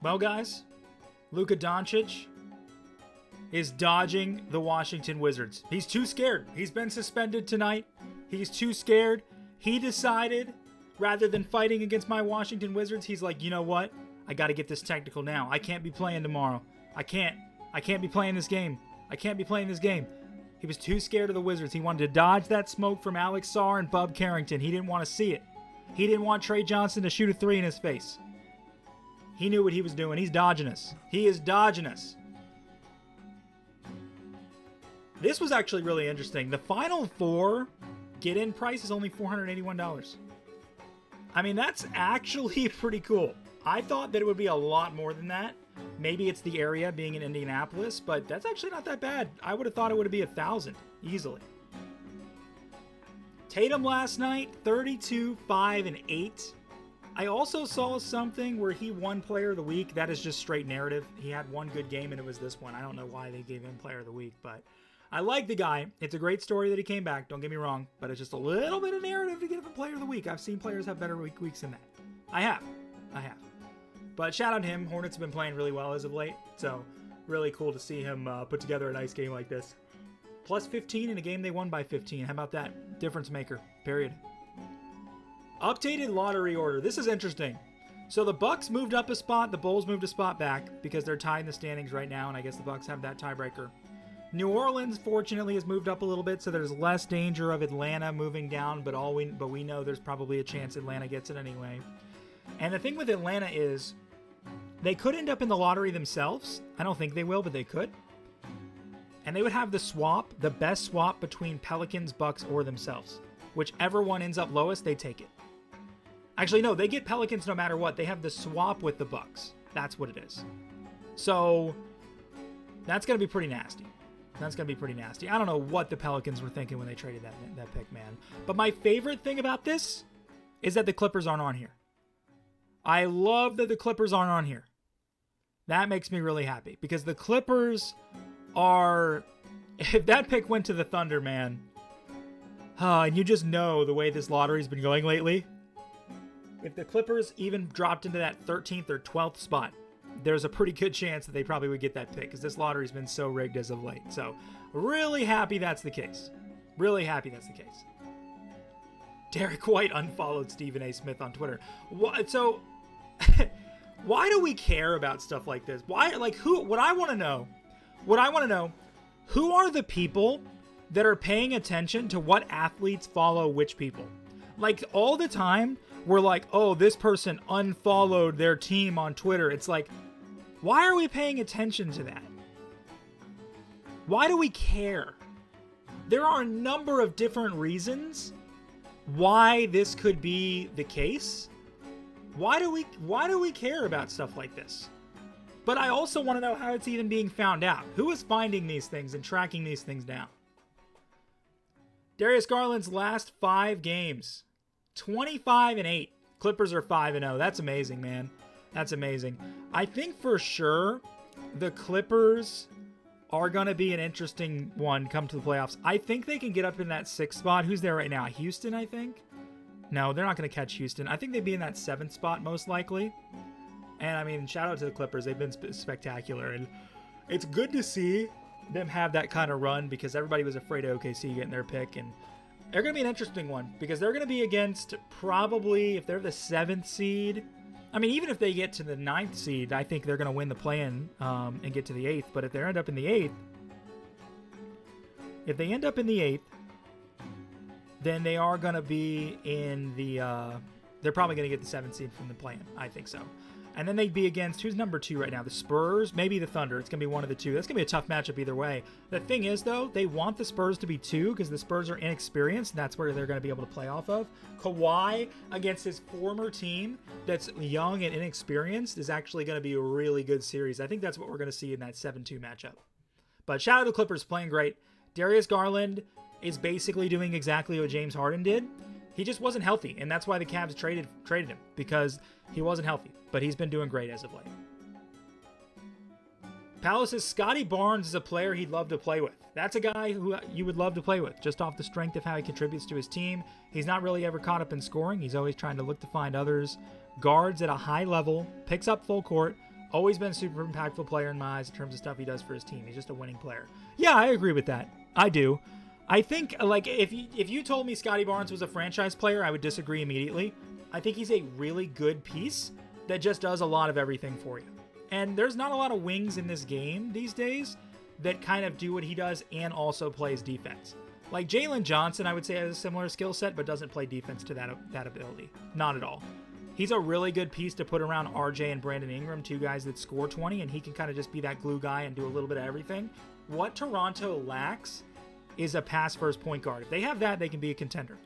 Well, guys, Luka Doncic is dodging the Washington Wizards. He's too scared. He's been suspended tonight. He's too scared. He decided, rather than fighting against my Washington Wizards, he's like, you know what? I got to get this technical now. I can't be playing tomorrow. I can't be playing this game. I can't be playing this game. He was too scared of the Wizards. He wanted to dodge that smoke from Alex Sarr and Bub Carrington. He didn't want to see it. He didn't want Trey Johnson to shoot a three in his face. He knew what he was doing. He's dodging us. He is dodging us. This was actually really interesting. The Final Four get-in price is only $481. I mean, that's actually pretty cool. I thought that it would be a lot more than that. Maybe it's the area being in Indianapolis, but that's actually not that bad. I would have thought it would be 1,000 easily. Tatum last night, 32, 5, and 8. I also saw something where he won Player of the Week. That is just straight narrative. He had one good game, and it was this one. I don't know why they gave him Player of the Week, but I like the guy. It's a great story that he came back. Don't get me wrong, but it's just a little bit of narrative to give him Player of the Week. I've seen players have better weeks than that. I have. But shout out to him. Hornets have been playing really well as of late, so really cool to see him put together a nice game like this. Plus 15 in a game they won by 15. How about that? Difference maker, period. Updated lottery order. This is interesting. So the Bucks moved up a spot. The Bulls moved a spot back because they're tied in the standings right now, and I guess the Bucks have that tiebreaker. New Orleans, fortunately, has moved up a little bit, so there's less danger of Atlanta moving down, but we know there's probably a chance Atlanta gets it anyway. And the thing with Atlanta is they could end up in the lottery themselves. I don't think they will, but they could. And they would have the best swap between Pelicans, Bucks, or themselves. Whichever one ends up lowest, they take it. Actually, no, they get Pelicans no matter what. They have the swap with the Bucks. That's what it is. So that's going to be pretty nasty. I don't know what the Pelicans were thinking when they traded that pick, man. But my favorite thing about this is that the Clippers aren't on here. I love that the Clippers aren't on here. That makes me really happy because the Clippers are... If that pick went to the Thunder, man, and you just know the way this lottery's been going lately, if the Clippers even dropped into that 13th or 12th spot, there's a pretty good chance that they probably would get that pick because this lottery's been so rigged as of late. So really happy that's the case. Derek White unfollowed Stephen A. Smith on Twitter. So why do we care about stuff like this? What I want to know, who are the people that are paying attention to what athletes follow which people? Like all the time, we're like, oh, this person unfollowed their team on Twitter. It's like, why are we paying attention to that? Why do we care? There are a number of different reasons why this could be the case. Why do we care about stuff like this? But I also want to know how it's even being found out. Who is finding these things and tracking these things down? Darius Garland's last 5 games, 25-8. Clippers are 5-0. That's amazing, man. That's amazing. I think for sure the Clippers are going to be an interesting one come to the playoffs. I think they can get up in that 6th spot. Who's there right now? Houston, I think? No, they're not going to catch Houston. I think they'd be in that 7th spot most likely. And, I mean, shout out to the Clippers. They've been spectacular. And it's good to see them have that kind of run because everybody was afraid of OKC getting their pick. And they're going to be an interesting one because they're going to be against probably, if they're the 7th seed, I mean, even if they get to the 9th seed, I think they're going to win the play-in and get to the 8th. But if they end up in the 8th, then they are going to be in the, they're probably going to get the 7th seed from the play-in. I think so. And then they'd be against, who's number 2 right now? The Spurs, maybe the Thunder. It's going to be one of the two. That's going to be a tough matchup either way. The thing is, though, they want the Spurs to be 2 because the Spurs are inexperienced, and that's where they're going to be able to play off of. Kawhi against his former team that's young and inexperienced is actually going to be a really good series. I think that's what we're going to see in that 7-2 matchup. But shout out to the Clippers, playing great. Darius Garland is basically doing exactly what James Harden did. He just wasn't healthy, and that's why the Cavs traded him, because he wasn't healthy. But he's been doing great as of late. Palace says Scotty Barnes is a player he'd love to play with. That's a guy who you would love to play with, just off the strength of how he contributes to his team. He's not really ever caught up in scoring. He's always trying to look to find others. Guards at a high level, picks up full court, Always been a super impactful player in my eyes in terms of stuff he does for his team. He's just a winning player. Yeah, I agree with that. I do. I think, like, if you told me Scotty Barnes was a franchise player, I would disagree immediately. I think he's a really good piece that just does a lot of everything for you. And there's not a lot of wings in this game these days that kind of do what he does and also plays defense. Like Jalen Johnson, I would say, has a similar skill set, but doesn't play defense to that ability. Not at all. He's a really good piece to put around RJ and Brandon Ingram, two guys that score 20, and he can kind of just be that glue guy and do a little bit of everything. What Toronto lacks is a pass-first point guard. If they have that, they can be a contender.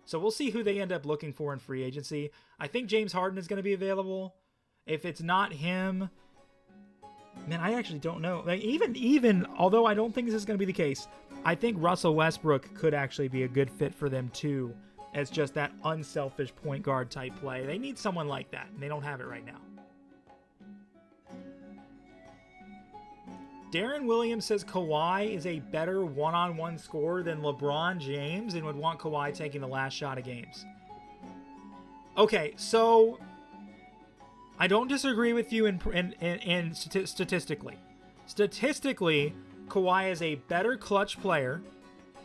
So we'll see who they end up looking for in free agency. I think James Harden is going to be available. If it's not him, man, I actually don't know. Like even although I don't think this is going to be the case, I think Russell Westbrook could actually be a good fit for them too, as just that unselfish point guard type play. They need someone like that, and they don't have it right now. Darren Williams says Kawhi is a better one-on-one scorer than LeBron James and would want Kawhi taking the last shot of games. Okay, so I don't disagree with you in statistically. Statistically, Kawhi is a better clutch player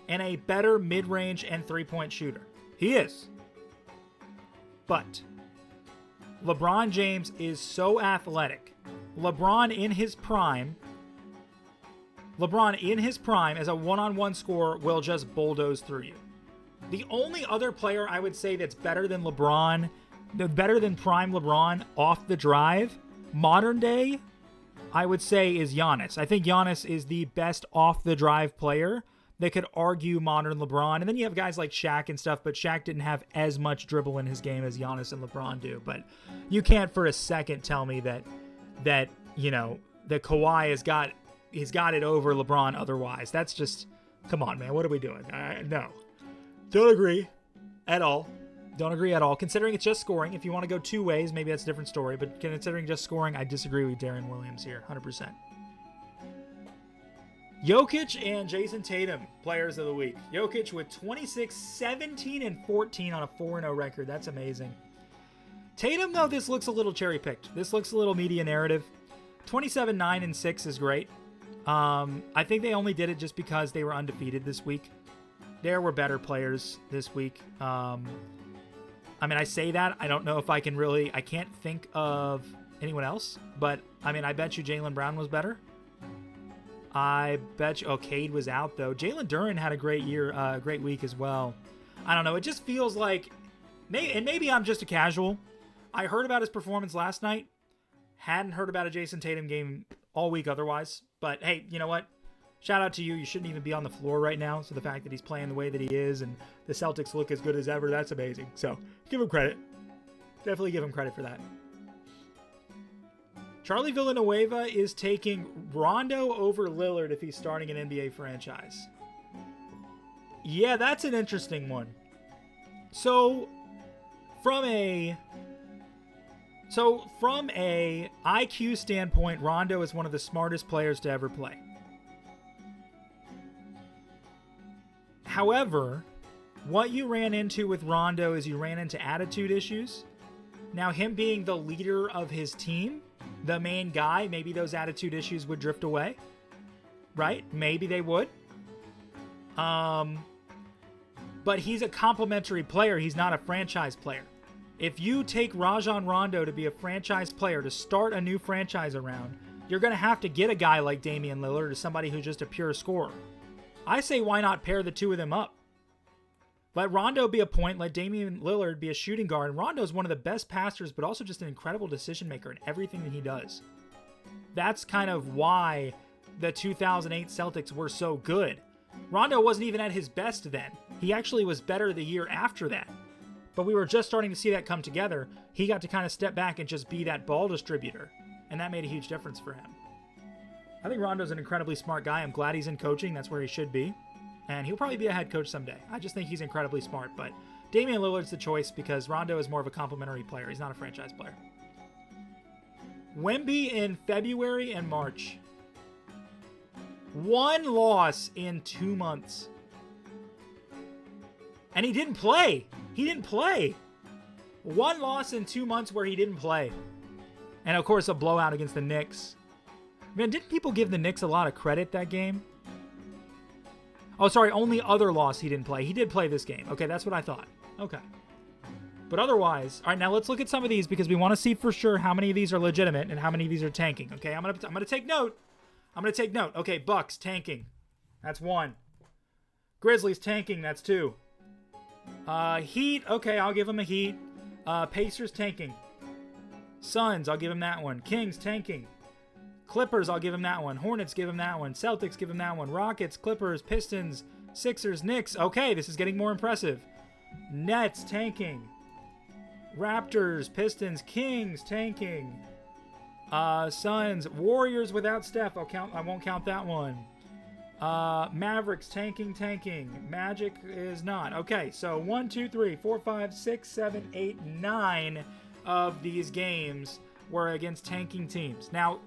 and a better mid-range and three-point shooter. He is. But LeBron James is so athletic. LeBron in his prime as a one-on-one scorer will just bulldoze through you. The only other player I would say that's better than LeBron, better than prime LeBron off the drive, modern day, I would say is Giannis. I think Giannis is the best off the drive player that could argue modern LeBron. And then you have guys like Shaq and stuff, but Shaq didn't have as much dribble in his game as Giannis and LeBron do. But you can't for a second tell me that you know, that Kawhi he's got it over LeBron otherwise. That's just, come on, man. What are we doing? No. Don't agree at all. Don't agree at all. Considering it's just scoring, if you want to go two ways, maybe that's a different story. But considering just scoring, I disagree with Darren Williams here, 100%. Jokic and Jason Tatum, players of the week. Jokic with 26, 17, and 14 on a 4-0 record. That's amazing. Tatum, though, this looks a little cherry-picked. This looks a little media narrative. 27, 9, and 6 is great. I think they only did it just because they were undefeated this week. There were better players this week. I mean, I say that. I don't know if I can't think of anyone else. But, I mean, I bet you Jaylen Brown was better. I bet you, Cade was out, though. Jalen Duren had a great week as well. I don't know. It just feels like, maybe I'm just a casual. I heard about his performance last night. Hadn't heard about a Jason Tatum game all week otherwise. But, hey, you know what? Shout out to you. You shouldn't even be on the floor right now. So the fact that he's playing the way that he is and the Celtics look as good as ever, that's amazing. So give him credit. Definitely give him credit for that. Charlie Villanueva is taking Rondo over Lillard if he's starting an NBA franchise. Yeah, that's an interesting one. So from a IQ standpoint, Rondo is one of the smartest players to ever play. However, what you ran into with Rondo is you ran into attitude issues. Now, him being the leader of his team, the main guy, maybe those attitude issues would drift away, right? Maybe they would. But he's a complimentary player. He's not a franchise player. If you take Rajon Rondo to be a franchise player, to start a new franchise around, you're going to have to get a guy like Damian Lillard or somebody who's just a pure scorer. I say why not pair the two of them up? Let Rondo be a point, let Damian Lillard be a shooting guard. And Rondo's one of the best passers, but also just an incredible decision maker in everything that he does. That's kind of why the 2008 Celtics were so good. Rondo wasn't even at his best then. He actually was better the year after that. But we were just starting to see that come together. He got to kind of step back and just be that ball distributor. And that made a huge difference for him. I think Rondo's an incredibly smart guy. I'm glad he's in coaching. That's where he should be. And he'll probably be a head coach someday. I just think he's incredibly smart. But Damian Lillard's the choice because Rondo is more of a complimentary player. He's not a franchise player. Wemby in February and March. 1 loss in 2 months. And he didn't play. He didn't play. 1 loss in 2 months where he didn't play. And, of course, a blowout against the Knicks. Man, didn't people give the Knicks a lot of credit that game? Oh, sorry, only other loss he didn't play. He did play this game. Okay, that's what I thought. Okay. But otherwise, all right, now let's look at some of these because we want to see for sure how many of these are legitimate and how many of these are tanking. Okay, I'm gonna take note. Okay, Bucks tanking. That's 1. Grizzlies tanking. That's 2. Heat. Okay, I'll give them a Heat. Pacers tanking. Suns. I'll give them that one. Kings tanking. Clippers, I'll give them that one. Hornets, give them that one. Celtics, give them that one. Rockets, Clippers, Pistons, Sixers, Knicks. Okay, this is getting more impressive. Nets, tanking. Raptors, Pistons, Kings, tanking. Suns, Warriors without Steph. I won't count that one. Mavericks, tanking. Magic is not. Okay, so 1, 2, 3, 4, 5, 6, 7, 8, 9 of these games were against tanking teams. Now,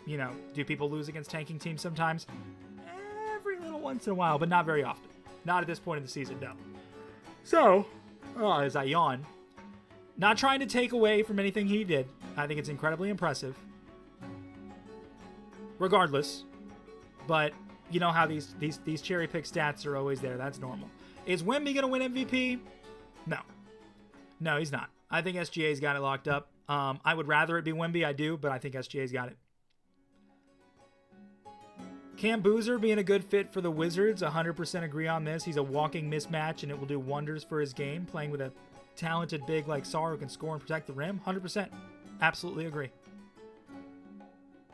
you know, do people lose against tanking teams sometimes? Every little once in a while, but not very often. Not at this point in the season, no. So, as I yawn, not trying to take away from anything he did. I think it's incredibly impressive. Regardless, but you know how these cherry pick stats are always there. That's normal. Is Wemby going to win MVP? No, he's not. I think SGA's got it locked up. I would rather it be Wemby. I do, but I think SGA's got it. Cam Boozer being a good fit for the Wizards. 100% agree on this. He's a walking mismatch, and it will do wonders for his game. Playing with a talented big like Sarr who can score and protect the rim. 100%. Absolutely agree.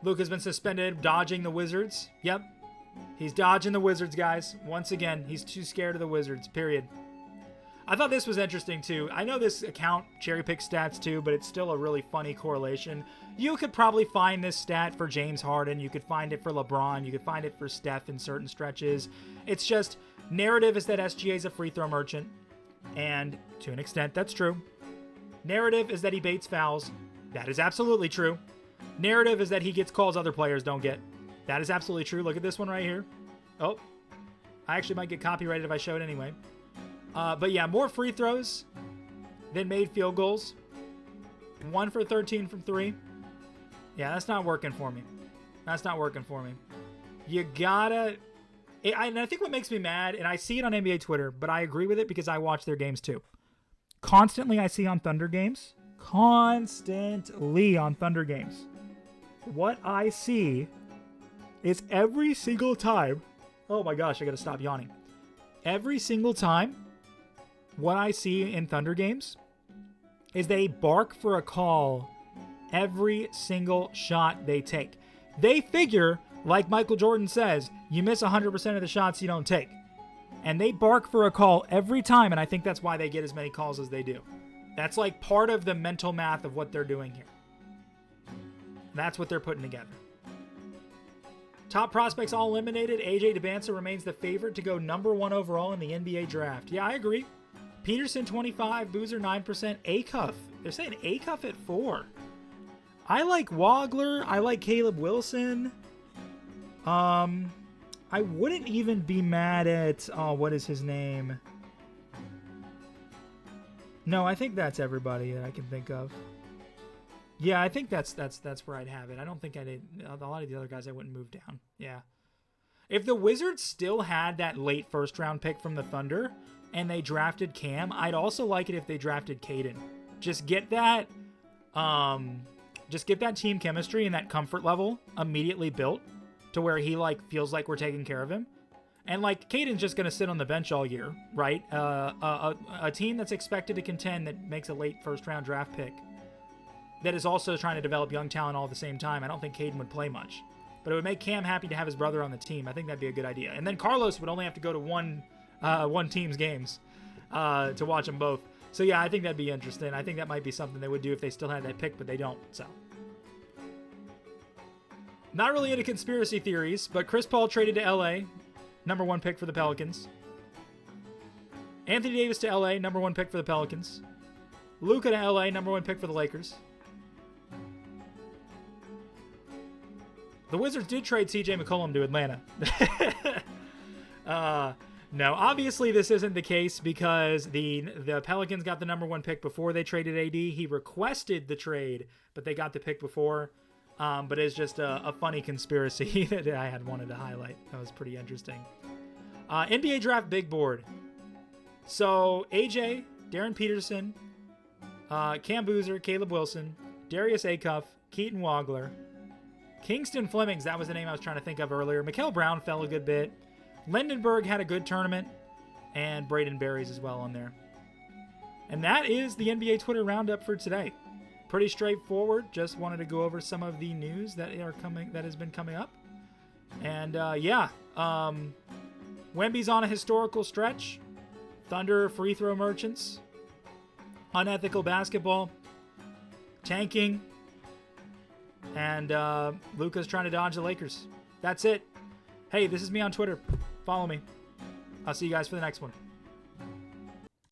Luka's been suspended, dodging the Wizards. Yep. He's dodging the Wizards, guys. Once again, he's too scared of the Wizards, period. I thought this was interesting, too. I know this account cherry-picks stats, too, but it's still a really funny correlation. You could probably find this stat for James Harden. You could find it for LeBron. You could find it for Steph in certain stretches. It's just, narrative is that SGA is a free throw merchant. And to an extent, that's true. Narrative is that he baits fouls. That is absolutely true. Narrative is that he gets calls other players don't get. That is absolutely true. Look at this one right here. Oh, I actually might get copyrighted if I show it anyway. But yeah, more free throws than made field goals. 1 for 13 from 3. Yeah, that's not working for me. You gotta... And I think what makes me mad, and I see it on NBA Twitter, but I agree with it because I watch their games too. Constantly I see on Thunder games. What I see is every single time... Oh my gosh, I gotta stop yawning. Every single time, what I see in Thunder games is they bark for a call every single shot they take. They figure, like Michael Jordan says, you miss 100% of the shots you don't take. And they bark for a call every time, and I think that's why they get as many calls as they do. That's like part of the mental math of what they're doing here. That's what they're putting together. Top prospects all eliminated. AJ DeBanza remains the favorite to go #1 overall in the NBA draft. Yeah, I agree. Peterson 25, Boozer 9%, Acuff. They're saying Acuff at 4. I like Wagler. I like Caleb Wilson. I wouldn't even be mad at what is his name? No, I think that's everybody that I can think of. Yeah, I think that's where I'd have it. I don't think I did. A lot of the other guys I wouldn't move down. Yeah. If the Wizards still had that late first round pick from the Thunder and they drafted Cam, I'd also like it if they drafted Caden. Just get that team chemistry and that comfort level immediately built to where he feels like we're taking care of him. And Caden's just going to sit on the bench all year, right? A team that's expected to contend that makes a late first round draft pick that is also trying to develop young talent all at the same time. I don't think Caden would play much. But it would make Cam happy to have his brother on the team. I think that'd be a good idea. And then Carlos would only have to go to one team's games to watch them both. So yeah, I think that'd be interesting. I think that might be something they would do if they still had that pick, but they don't. So not really into conspiracy theories, but Chris Paul traded to LA, #1 pick for the Pelicans. Anthony Davis to LA, #1 pick for the Pelicans. Luka to LA, #1 pick for the Lakers. The Wizards did trade CJ McCollum to Atlanta. No, obviously this isn't the case because the Pelicans got the #1 pick before they traded AD. He requested the trade, but they got the pick before. But it's just a funny conspiracy that I had wanted to highlight. That was pretty interesting. NBA Draft Big Board. So AJ, Darren Peterson, Cam Boozer, Caleb Wilson, Darius Acuff, Keaton Wagler, Kingston Flemings, that was the name I was trying to think of earlier. Mikael Brown fell a good bit. Lindenberg had a good tournament, and Braden Berries as well on there. And that is the NBA Twitter roundup for today. Pretty straightforward. Just wanted to go over some of the news that has been coming up. And Wemby's on a historical stretch. Thunder free throw merchants. Unethical basketball. Tanking. And Luka's trying to dodge the Lakers. That's it. Hey, this is me on Twitter. Follow me. I'll see you guys for the next one.